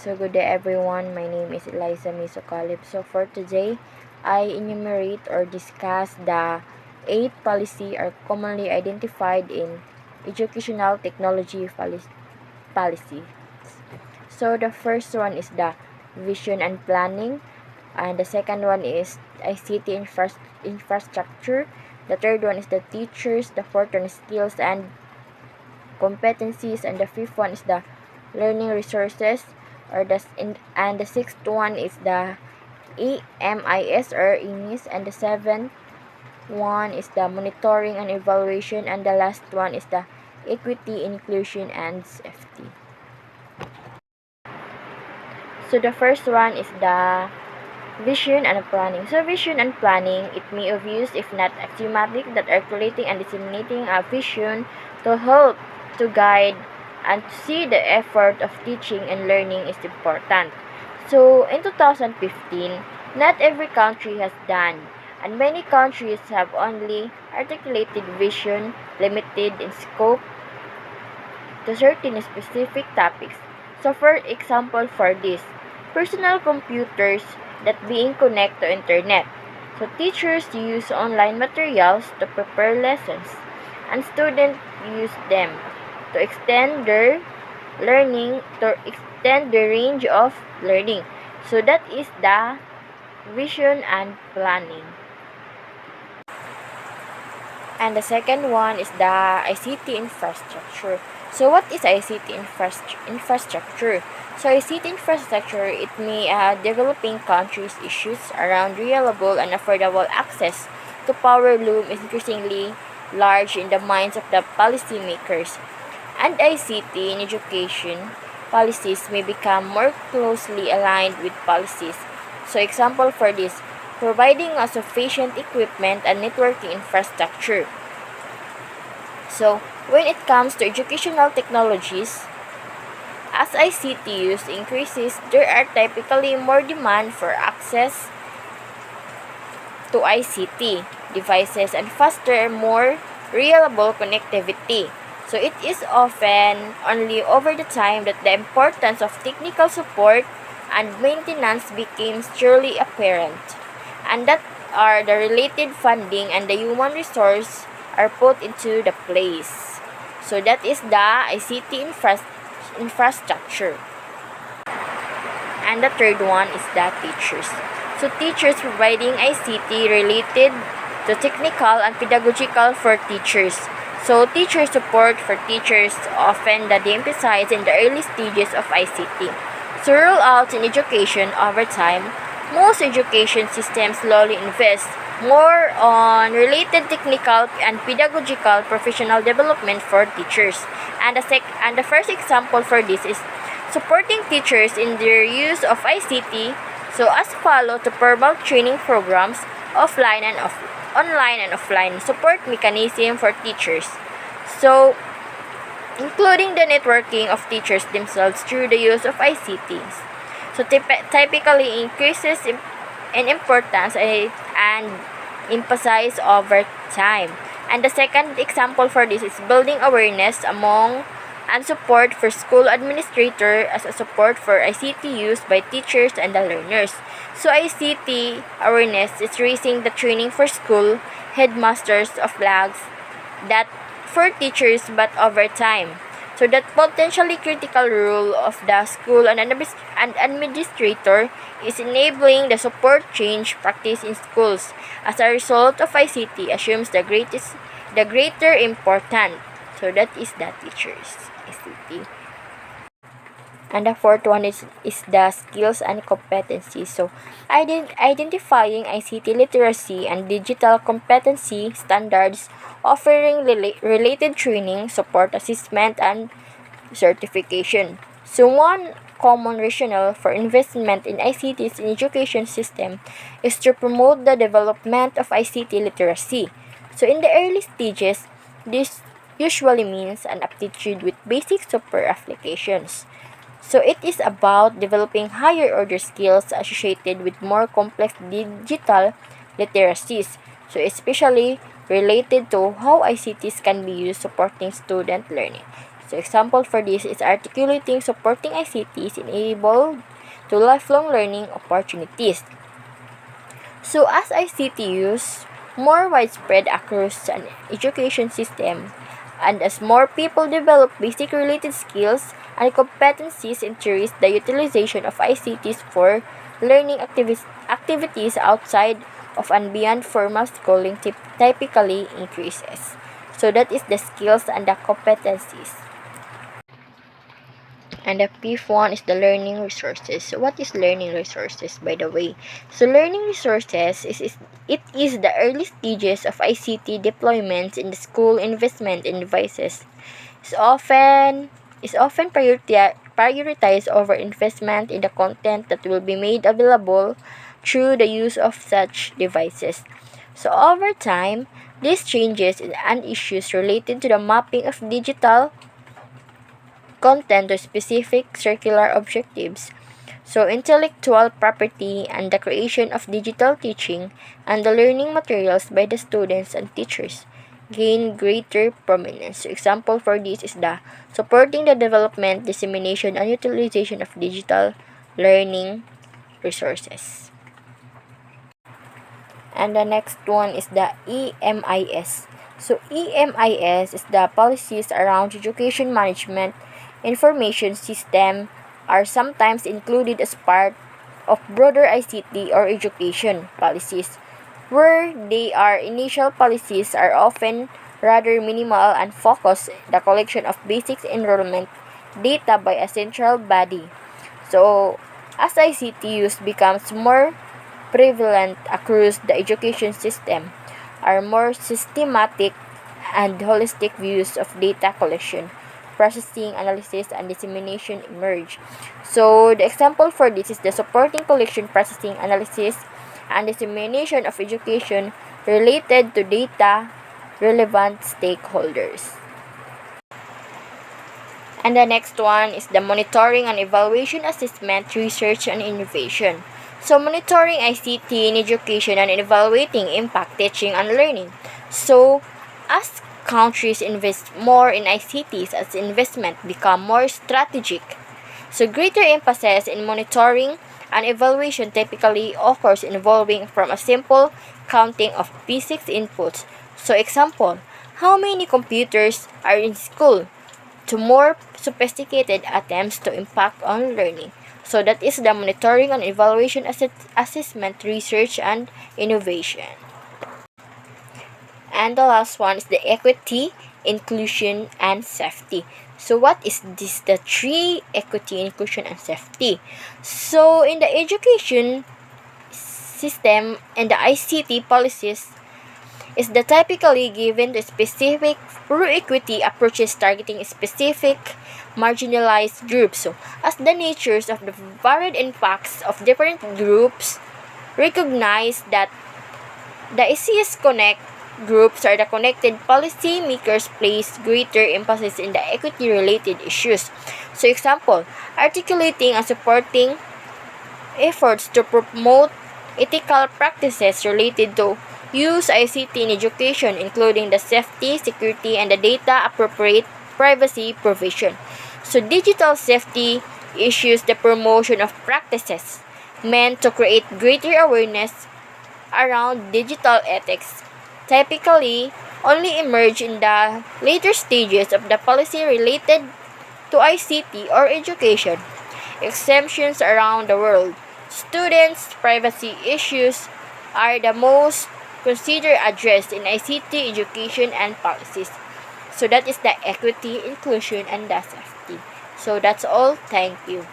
So good day everyone, my name is Eliza Misokalip. So for today, I enumerate or discuss the 8 policy are commonly identified in educational technology policy. So the first one is the vision and planning, and the second one is ICT infrastructure, the third one is the teachers, the fourth one is skills and competencies, and the fifth one is the learning resources and the sixth one is the EMIS or EMIS, and the seventh one is the monitoring and evaluation, and the last one is the equity, inclusion, and safety. So the first one is the vision and planning. So vision and planning, it may obvious if not axiomatic that articulating and disseminating a vision to help to guide and to see the effort of teaching and learning is important. So in 2015, not every country has done, and many countries have only articulated vision limited in scope to certain specific topics. So for example for this, personal computers that being connect to internet. So teachers use online materials to prepare lessons and students use them to extend their learning, to extend the range of learning. So that is the vision and planning. And the second one is the ICT infrastructure. So what is ICT infrastructure? So ICT infrastructure, it may developing countries issues around reliable and affordable access to power loom is increasingly large in the minds of the policymakers. And ICT in education policies may become more closely aligned with policies. So example for this, providing a sufficient equipment and networking infrastructure. So when it comes to educational technologies, as ICT use increases, there are typically more demand for access to ICT devices and faster, more reliable connectivity. So it is often only over the time that the importance of technical support and maintenance becomes surely apparent, and that are the related funding and the human resource are put into the place. So that is the ICT infrastructure. And the third one is the teachers. So teachers providing ICT related to technical and pedagogical for teachers. So teacher support for teachers often that they emphasize in the early stages of ICT. So rollouts in education over time, most education systems slowly invest more on related technical and pedagogical professional development for teachers. And the first example for this is supporting teachers in their use of ICT. So as follow to formal training programs, online and offline support mechanism for teachers. So including the networking of teachers themselves through the use of ICTs. So typically increases in importance and emphasize over time. And the second example for this is building awareness among and support for school administrator as a support for ICT use by teachers and the learners. So ICT awareness is raising the training for school headmasters of flags that for teachers but over time. So that potentially critical role of the school and administrator is enabling the support change practice in schools. As a result of ICT assumes the greater importance. So that is the teachers ICT. And the fourth one is the skills and competencies. So identifying ICT literacy and digital competency standards, offering related training, support assessment, and certification. So one common rationale for investment in ICTs in education system is to promote the development of ICT literacy. So in the early stages, this usually means an aptitude with basic super applications. So it is about developing higher order skills associated with more complex digital literacies. So especially related to how ICTs can be used supporting student learning. So example for this is articulating supporting ICTs enabled to lifelong learning opportunities. So as ICT use more widespread across an education system, and as more people develop basic related skills and competencies, increase the utilization of ICTs for learning activities outside of and beyond formal schooling typically increases. So that is the skills and the competencies. And the fifth one is the learning resources. So what is learning resources, by the way? So learning resources is the early stages of ICT deployments in the school. Investment in devices is often prioritized over investment in the content that will be made available through the use of such devices. So over time, these changes and issues related to the mapping of digital content to specific circular objectives. So intellectual property and the creation of digital teaching and the learning materials by the students and teachers gain greater prominence. So example for this is the supporting the development, dissemination, and utilization of digital learning resources. And the next one is the EMIS. So EMIS is the policies around education management. Information system are sometimes included as part of broader ICT or education policies, where they are initial policies are often rather minimal and focus the collection of basic enrollment data by a central body. So, as ICT use becomes more prevalent across the education system, are more systematic and holistic views of data collection, processing, analysis, and dissemination emerge. So, the example for this is the supporting collection, processing, analysis, and dissemination of education related to data relevant stakeholders. And the next one is the monitoring and evaluation, assessment, research, and innovation. So, monitoring ICT in education and evaluating impact teaching and learning. So, as countries invest more in ICTs, as investment become more strategic, so greater emphasis in monitoring and evaluation typically occurs involving from a simple counting of basic inputs. So example, how many computers are in school, to more sophisticated attempts to impact on learning. So that is the monitoring and evaluation, assessment, research, and innovation. And the last one is the equity, inclusion, and safety. So what is this? The three: equity, inclusion, and safety. So in the education system and the ICT policies is the typically given to specific pro-equity approaches targeting specific marginalized groups. So as the natures of the varied impacts of different groups recognize that the ICS Connect groups are the connected policy makers place greater emphasis in the equity-related issues. So example, articulating and supporting efforts to promote ethical practices related to use ICT in education, including the safety, security, and the data appropriate privacy provision. So digital safety issues the promotion of practices meant to create greater awareness around digital ethics, typically only emerge in the later stages of the policy related to ICT or education. Exemptions around the world. Students' privacy issues are the most considered addressed in ICT education and policies. So that is the equity, inclusion, and the safety. So that's all. Thank you.